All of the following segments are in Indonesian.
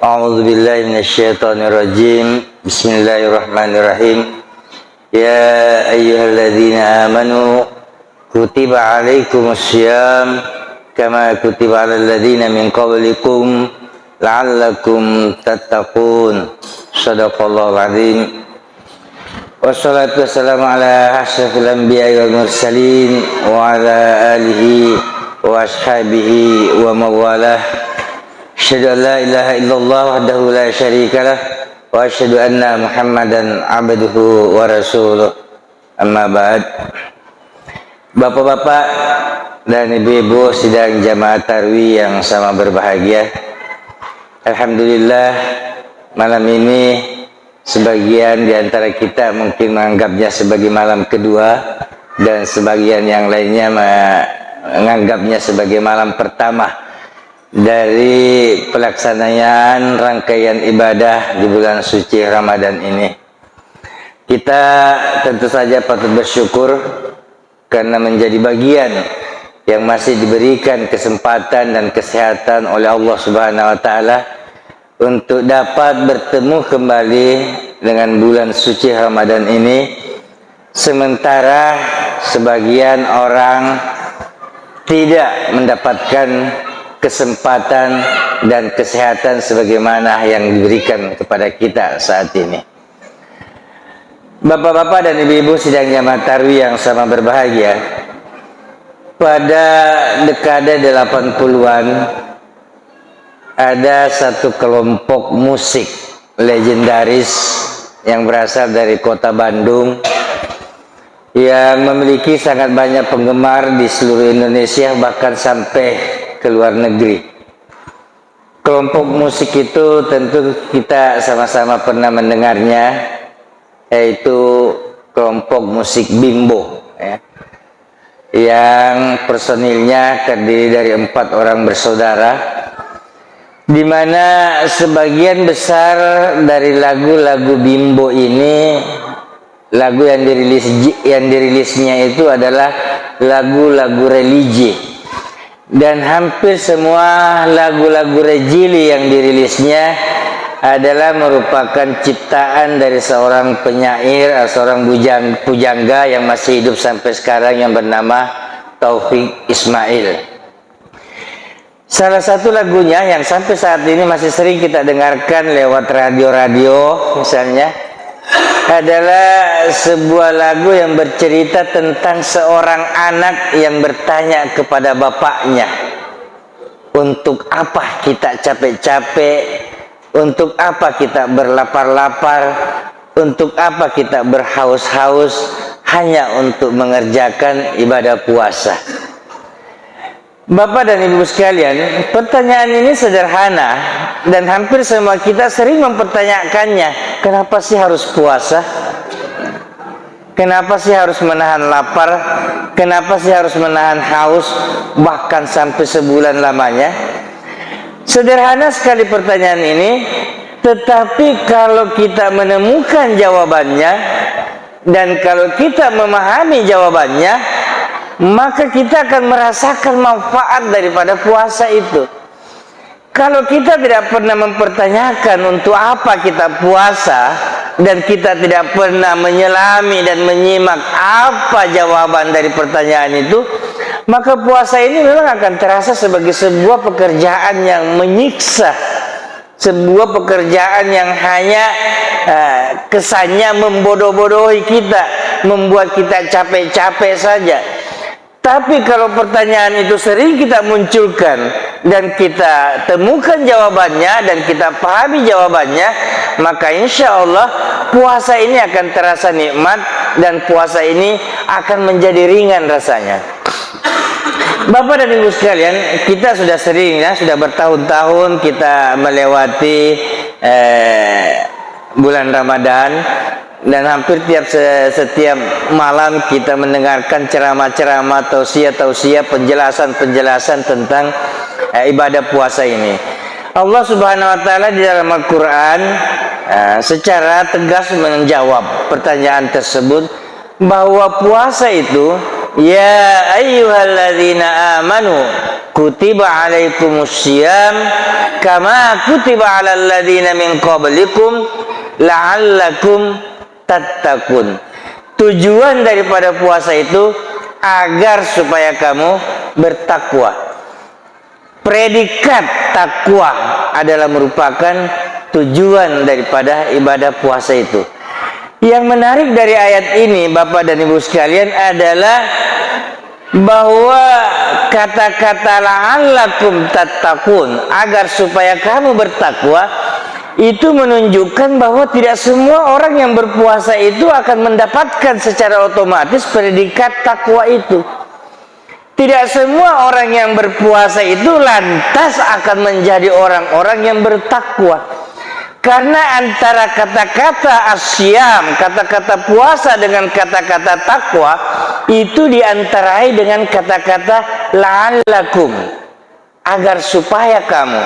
A'udzu billahi minasyaitonir rajim. Bismillahirrahmanirrahim. Ya ayyuhalladzina amanu kutiba alaikumussyiyam kama kutiba alal ladzina min qablikum la'allakum tattaqun. Shadaqallahul azim. Wassalatu wassalamu ala asyrafil anbiya'i wal mursalin wa ala alihi wa ashabihi wa mawalah. Asyhadu an la ilaha illallah wahdahu la syarikalah wa asyhadu anna Muhammadan abduhu wa rasuluh. Amma ba'd. Bapak-bapak dan ibu-ibu sidang jamaah tarwih yang sama berbahagia, alhamdulillah malam ini sebagian di antara kita mungkin menganggapnya sebagai malam kedua dan sebagian yang lainnya menganggapnya sebagai malam pertama dari pelaksanaan rangkaian ibadah di bulan suci Ramadan ini. Kita tentu saja patut bersyukur karena menjadi bagian yang masih diberikan kesempatan dan kesehatan oleh Allah Subhanahu wa taala untuk dapat bertemu kembali dengan bulan suci Ramadan ini, sementara sebagian orang tidak mendapatkan kesempatan dan kesehatan sebagaimana yang diberikan kepada kita saat ini. Bapak-bapak dan ibu-ibu sidang jamaah tarwih yang sama berbahagia, pada dekade 80-an ada satu kelompok musik legendaris yang berasal dari kota Bandung yang memiliki sangat banyak penggemar di seluruh Indonesia, bahkan sampai ke luar negeri. Kelompok musik itu tentu kita sama-sama pernah mendengarnya, yaitu kelompok musik Bimbo ya, yang personilnya terdiri dari 4 orang bersaudara, di mana sebagian besar dari lagu-lagu Bimbo ini, lagu yang dirilisnya itu adalah lagu-lagu religi. Dan hampir semua lagu-lagu religi yang dirilisnya adalah merupakan ciptaan dari seorang penyair, seorang pujangga yang masih hidup sampai sekarang yang bernama Taufik Ismail. Salah satu lagunya yang sampai saat ini masih sering kita dengarkan lewat radio-radio misalnya, adalah sebuah lagu yang bercerita tentang seorang anak yang bertanya kepada bapaknya, untuk apa kita capek-capek, untuk apa kita berlapar-lapar, untuk apa kita berhaus-haus hanya untuk mengerjakan ibadah puasa. Bapak dan ibu sekalian, pertanyaan ini sederhana dan hampir semua kita sering mempertanyakannya. Kenapa sih harus puasa? Kenapa sih harus menahan lapar? Kenapa sih harus menahan haus bahkan sampai sebulan lamanya? Sederhana sekali pertanyaan ini, tetapi kalau kita menemukan jawabannya dan kalau kita memahami jawabannya, maka kita akan merasakan manfaat daripada puasa itu. Kalau kita tidak pernah mempertanyakan untuk apa kita puasa, dan kita tidak pernah menyelami dan menyimak apa jawaban dari pertanyaan itu, maka puasa ini memang akan terasa sebagai sebuah pekerjaan yang menyiksa, sebuah pekerjaan yang hanya kesannya membodoh-bodohi kita, membuat kita capek-capek saja. Tapi kalau pertanyaan itu sering kita munculkan dan kita temukan jawabannya dan kita pahami jawabannya, maka insya Allah puasa ini akan terasa nikmat dan puasa ini akan menjadi ringan rasanya. Bapak dan ibu sekalian, kita sudah sering ya, sudah bertahun-tahun kita melewati bulan Ramadan. Dan hampir setiap malam kita mendengarkan ceramah-ceramah, tausiah-tausiah, penjelasan-penjelasan tentang ibadah puasa ini. Allah Subhanahu wa taala di dalam Al-Qur'an secara tegas menjawab pertanyaan tersebut, bahwa puasa itu Ya ayyuhalladzina amanu kutiba alaikumussyam kama kutiba alal ladzina min qablikum la'allakum tattaqun. Tujuan daripada puasa itu agar supaya kamu bertakwa. Predikat takwa adalah merupakan tujuan daripada ibadah puasa itu. Yang menarik dari ayat ini, Bapak dan Ibu sekalian, adalah bahwa kata-kata la'allakum tattaqun, agar supaya kamu bertakwa, itu menunjukkan bahwa tidak semua orang yang berpuasa itu akan mendapatkan secara otomatis predikat takwa itu. Tidak semua orang yang berpuasa itu lantas akan menjadi orang-orang yang bertakwa. Karena antara kata-kata asyam, kata-kata puasa dengan kata-kata takwa, itu diantarai dengan kata-kata la'allakum, agar supaya kamu.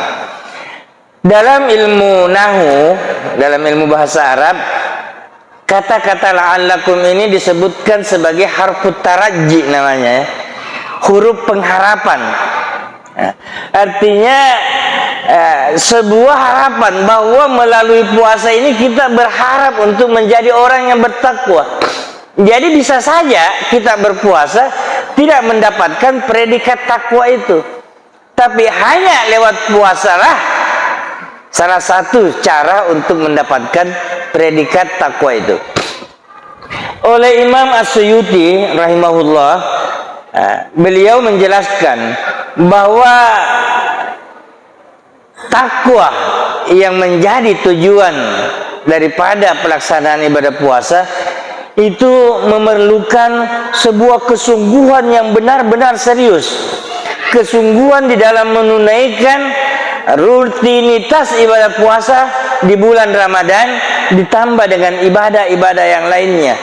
Dalam ilmu nahu, dalam ilmu bahasa Arab, kata-kata la'allakum ini disebutkan sebagai harfut taraji namanya, huruf pengharapan. Artinya sebuah harapan bahwa melalui puasa ini kita berharap untuk menjadi orang yang bertakwa. Jadi bisa saja kita berpuasa tidak mendapatkan predikat takwa itu, tapi hanya lewat puasalah salah satu cara untuk mendapatkan predikat takwa itu. Oleh Imam As-Suyuti rahimahullah, beliau menjelaskan bahwa takwa yang menjadi tujuan daripada pelaksanaan ibadah puasa itu memerlukan sebuah kesungguhan yang benar-benar serius, kesungguhan di dalam menunaikan rutinitas ibadah puasa di bulan Ramadan ditambah dengan ibadah-ibadah yang lainnya.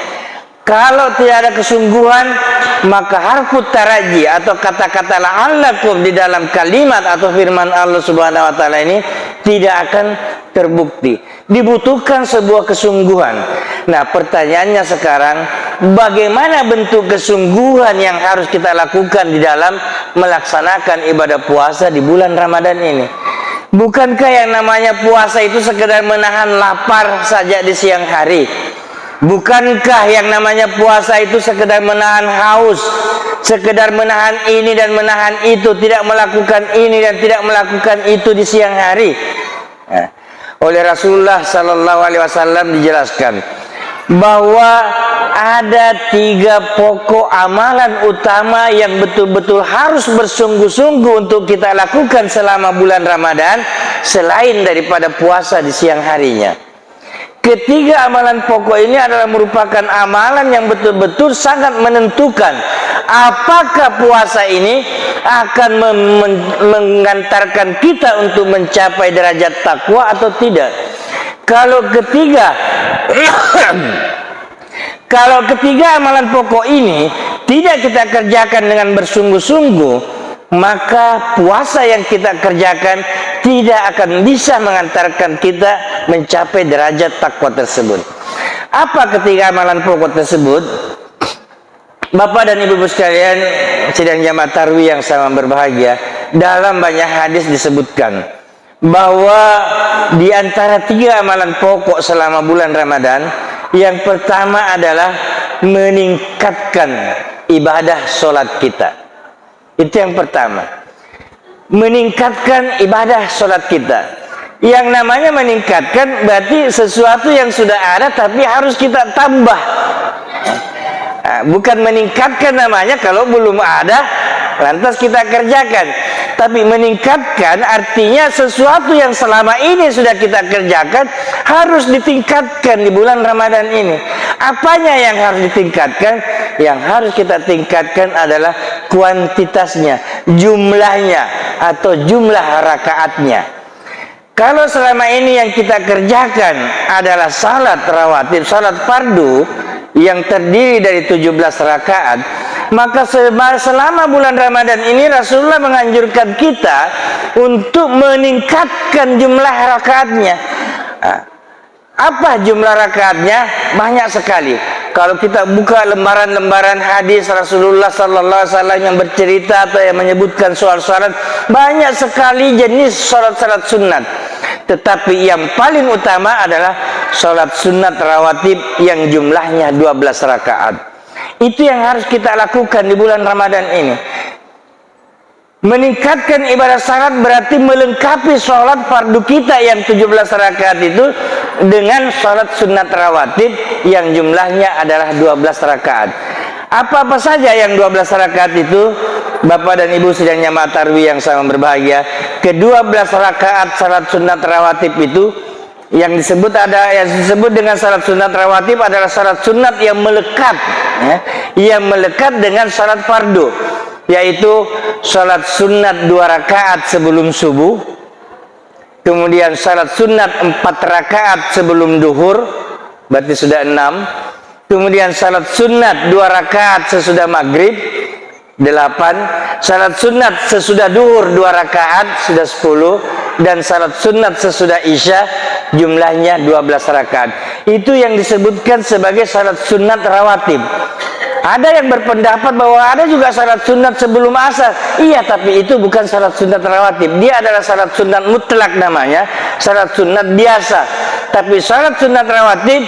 Kalau tidak ada kesungguhan, maka harfut taraji atau kata-kata la'allakum di dalam kalimat atau firman Allah Subhanahu wa taala ini tidak akan terbukti. Dibutuhkan sebuah kesungguhan. Nah, pertanyaannya sekarang, bagaimana bentuk kesungguhan yang harus kita lakukan di dalam melaksanakan ibadah puasa di bulan Ramadan ini? Bukankah yang namanya puasa itu sekedar menahan lapar saja di siang hari? Bukankah yang namanya puasa itu sekedar menahan haus, sekedar menahan ini dan menahan itu, tidak melakukan ini dan tidak melakukan itu di siang hari? Oleh Rasulullah Sallallahu Alaihi Wasallam dijelaskan bahwa ada 3 pokok amalan utama yang betul-betul harus bersungguh-sungguh untuk kita lakukan selama bulan Ramadan selain daripada puasa di siang harinya. Ketiga amalan pokok ini adalah merupakan amalan yang betul-betul sangat menentukan apakah puasa ini akan mengantarkan kita untuk mencapai derajat takwa atau tidak. Kalau ketiga amalan pokok ini tidak kita kerjakan dengan bersungguh-sungguh, maka puasa yang kita kerjakan tidak akan bisa mengantarkan kita mencapai derajat takwa tersebut. Apa ketiga amalan pokok tersebut? Bapak dan Ibu sekalian sidang jamaah tarawih yang sama berbahagia, dalam banyak hadis disebutkan bahwa di antara 3 amalan pokok selama bulan Ramadan, yang pertama adalah meningkatkan ibadah sholat kita. Itu yang pertama, meningkatkan ibadah sholat kita. Yang namanya meningkatkan berarti sesuatu yang sudah ada tapi harus kita tambah. Bukan meningkatkan namanya kalau belum ada lantas kita kerjakan, tapi meningkatkan artinya sesuatu yang selama ini sudah kita kerjakan harus ditingkatkan di bulan Ramadan ini. Apanya yang harus ditingkatkan? Yang harus kita tingkatkan adalah kuantitasnya, jumlahnya atau jumlah rakaatnya. Kalau selama ini yang kita kerjakan adalah salat rawatib, salat fardu yang terdiri dari 17 rakaat, maka selama bulan Ramadan ini Rasulullah menganjurkan kita untuk meningkatkan jumlah rakaatnya. Apa jumlah rakaatnya? Banyak sekali. Kalau kita buka lembaran-lembaran hadis Rasulullah sallallahu alaihi wasallam yang bercerita atau yang menyebutkan soal salat, banyak sekali jenis salat-salat sunat. Tetapi yang paling utama adalah salat sunat rawatib yang jumlahnya 12 rakaat. Itu yang harus kita lakukan di bulan Ramadan ini. Meningkatkan ibadah salat berarti melengkapi sholat fardu kita yang 17 rakaat itu dengan sholat sunat rawatib yang jumlahnya adalah 12 rakaat. Apa-apa saja yang 12 rakaat itu, Bapak dan Ibu sidang jamaah tarawih yang sama berbahagia, ke-12 rakaat salat sunat rawatib itu yang disebut dengan salat sunat rawatib adalah salat sunat yang melekat, ya, yang melekat dengan salat fardu, yaitu salat sunat 2 rakaat sebelum subuh, kemudian salat sunat 4 rakaat sebelum duhur, berarti sudah 6, kemudian salat sunat 2 rakaat sesudah maghrib, 8, salat sunat sesudah duhur 2 rakaat sudah 10, dan salat sunat sesudah isya jumlahnya 12 rakaat. Itu yang disebutkan sebagai salat sunat rawatib. Ada yang berpendapat bahwa ada juga salat sunat sebelum asar. Iya, tapi itu bukan salat sunat rawatib. Dia adalah salat sunat mutlak namanya, salat sunat biasa. Tapi salat sunat rawatib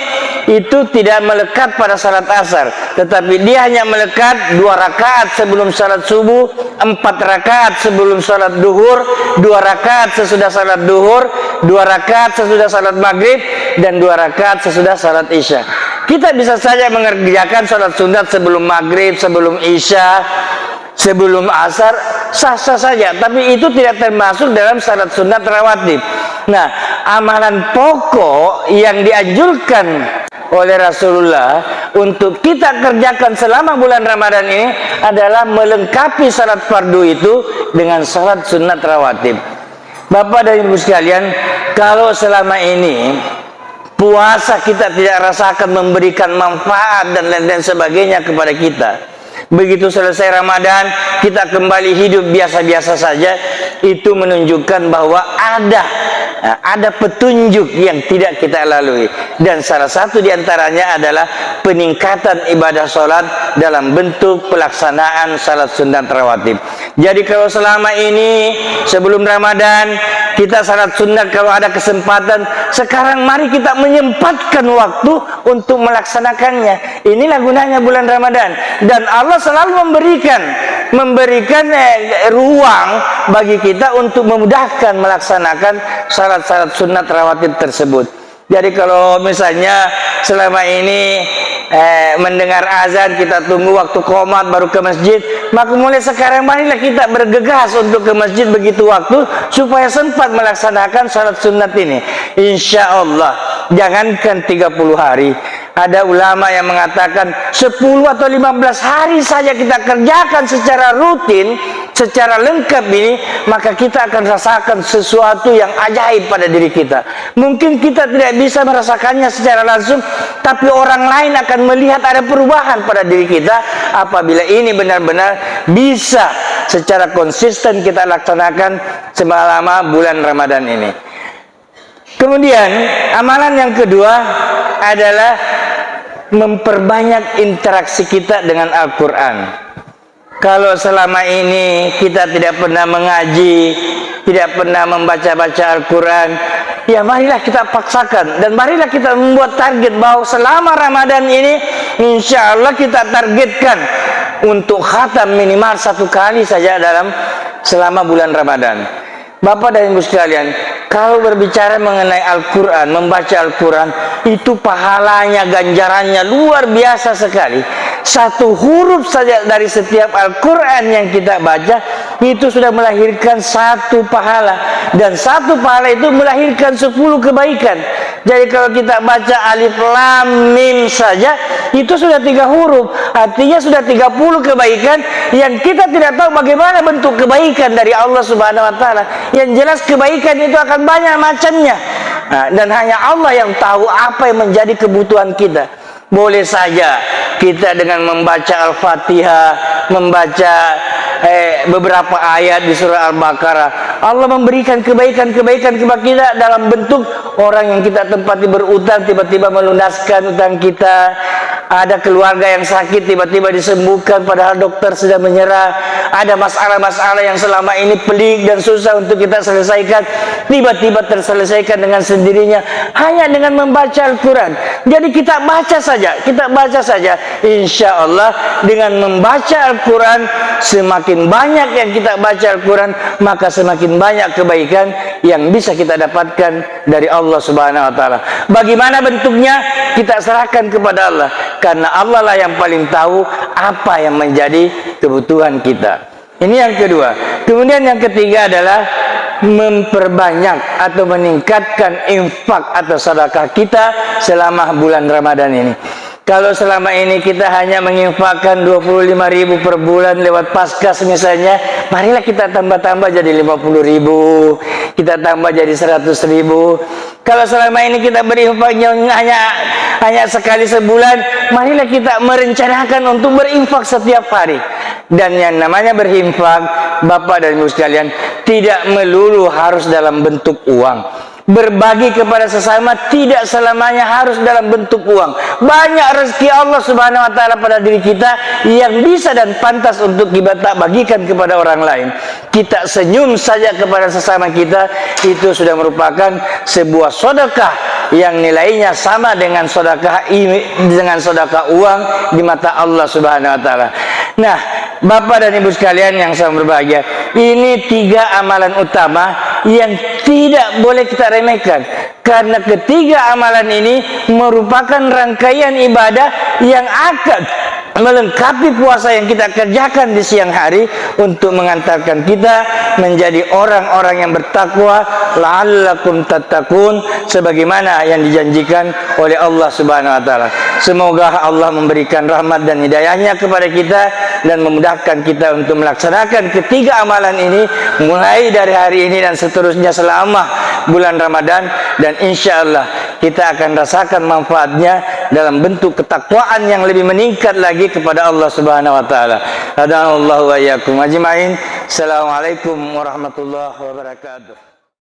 itu tidak melekat pada salat asar, tetapi dia hanya melekat 2 rakaat sebelum salat subuh, 4 rakaat sebelum salat duhur, 2 rakaat sesudah salat duhur, 2 rakaat sesudah salat maghrib, dan 2 rakaat sesudah salat isya. Kita bisa saja mengerjakan salat sunat sebelum maghrib, sebelum isya, sebelum asar, sah-sah saja. Tapi itu tidak termasuk dalam salat sunat rawatib. Nah, amalan pokok yang dianjurkan oleh Rasulullah untuk kita kerjakan selama bulan Ramadan ini adalah melengkapi salat fardu itu dengan salat sunat rawatib. Bapak dan Ibu sekalian, kalau selama ini puasa kita tidak rasakan memberikan manfaat dan lain-lain sebagainya kepada kita, begitu selesai Ramadan kita kembali hidup biasa-biasa saja, itu menunjukkan bahwa ada petunjuk yang tidak kita lalui, dan salah satu diantaranya adalah peningkatan ibadah sholat dalam bentuk pelaksanaan salat sunat rawatib. Jadi kalau selama ini sebelum Ramadan kita salat sunat kalau ada kesempatan, sekarang mari kita menyempatkan waktu untuk melaksanakannya. Inilah gunanya bulan Ramadan, dan Allah selalu memberikan ruang bagi kita untuk memudahkan melaksanakan salat-salat sunat rawatib tersebut. Jadi kalau misalnya selama ini mendengar azan kita tunggu waktu qomat baru ke masjid, maka mulai sekarang marilah kita bergegas untuk ke masjid begitu waktu, supaya sempat melaksanakan salat sunat ini. Insya Allah, jangankan 30 hari, ada ulama yang mengatakan 10 atau 15 hari saja kita kerjakan secara rutin, secara lengkap ini, maka kita akan rasakan sesuatu yang ajaib pada diri kita. Mungkin kita tidak bisa merasakannya secara langsung, tapi orang lain akan melihat ada perubahan pada diri kita apabila ini benar-benar bisa secara konsisten kita laksanakan selama bulan Ramadan ini. Kemudian amalan yang kedua adalah memperbanyak interaksi kita dengan Al-Quran. Kalau selama ini kita tidak pernah mengaji, tidak pernah membaca-baca Al-Quran, ya marilah kita paksakan, dan marilah kita membuat target bahwa selama Ramadan ini insya Allah kita targetkan untuk khatam minimal 1 kali saja selama bulan Ramadan. Bapak dan Ibu sekalian, kalau berbicara mengenai Al-Quran, membaca Al-Quran, itu pahalanya, ganjarannya luar biasa sekali. 1 huruf saja dari setiap Al-Quran yang kita baca, itu sudah melahirkan 1 pahala. Dan 1 pahala itu melahirkan 10 kebaikan. Jadi kalau kita baca alif lam mim saja, itu sudah 3 huruf. Artinya sudah 30 kebaikan yang kita tidak tahu bagaimana bentuk kebaikan dari Allah Subhanahu wa Ta'ala. Yang jelas kebaikan itu akan banyak macamnya. Dan hanya Allah yang tahu apa yang menjadi kebutuhan kita. Boleh saja kita dengan membaca Al-Fatihah, membaca beberapa ayat di surah Al-Baqarah. Allah memberikan kebaikan-kebaikan kepada kita dalam bentuk orang yang kita tempati berutang tiba-tiba melunaskan utang kita. Ada keluarga yang sakit tiba-tiba disembuhkan padahal dokter sudah menyerah. Ada masalah-masalah yang selama ini pelik dan susah untuk kita selesaikan, tiba-tiba terselesaikan dengan sendirinya hanya dengan membaca Al-Quran. Jadi kita baca saja, insya Allah dengan membaca Al-Quran, semakin banyak yang kita baca Al-Quran, maka semakin banyak kebaikan yang bisa kita dapatkan dari Allah Subhanahu wa Ta'ala. Bagaimana bentuknya? Kita serahkan kepada Allah, karena Allah lah yang paling tahu apa yang menjadi kebutuhan kita. Ini yang kedua. Kemudian yang ketiga adalah memperbanyak atau meningkatkan infak atau sedekah kita selama bulan Ramadan ini. Kalau selama ini kita hanya menginfakkan 25.000 per bulan lewat Paskas misalnya, marilah kita tambah-tambah jadi 50.000, kita tambah jadi 100.000. Kalau selama ini kita berinfaknya hanya sekali sebulan, marilah kita merencanakan untuk berinfak setiap hari. Dan yang namanya berinfak, Bapak dan Ibu sekalian, tidak melulu harus dalam bentuk uang. Berbagi kepada sesama tidak selamanya harus dalam bentuk uang. Banyak rezeki Allah Subhanahu wa Ta'ala pada diri kita yang bisa dan pantas untuk kita bagikan kepada orang lain. Kita senyum saja kepada sesama kita, itu sudah merupakan sebuah sedekah yang nilainya sama dengan sedekah uang di mata Allah Subhanahu wa Ta'ala. Nah, Bapak dan Ibu sekalian yang saya berbahagia, ini 3 amalan utama yang tidak boleh kita remehkan, karena ketiga amalan ini merupakan rangkaian ibadah yang akan melengkapi puasa yang kita kerjakan di siang hari untuk mengantarkan kita menjadi orang-orang yang bertakwa, la'allakum tattaqun, sebagaimana yang dijanjikan oleh Allah Subhanahu wa Ta'ala. Semoga Allah memberikan rahmat dan hidayahnya kepada kita dan memudahkan kita untuk melaksanakan ketiga amalan ini mulai dari hari ini dan seterusnya selama bulan Ramadan, dan insya Allah kita akan rasakan manfaatnya dalam bentuk ketakwaan yang lebih meningkat lagi kepada Allah Subhanahu wa Ta'ala. Hadanallahu wa iyyakum ajmain. Assalamualaikum warahmatullahi wabarakatuh.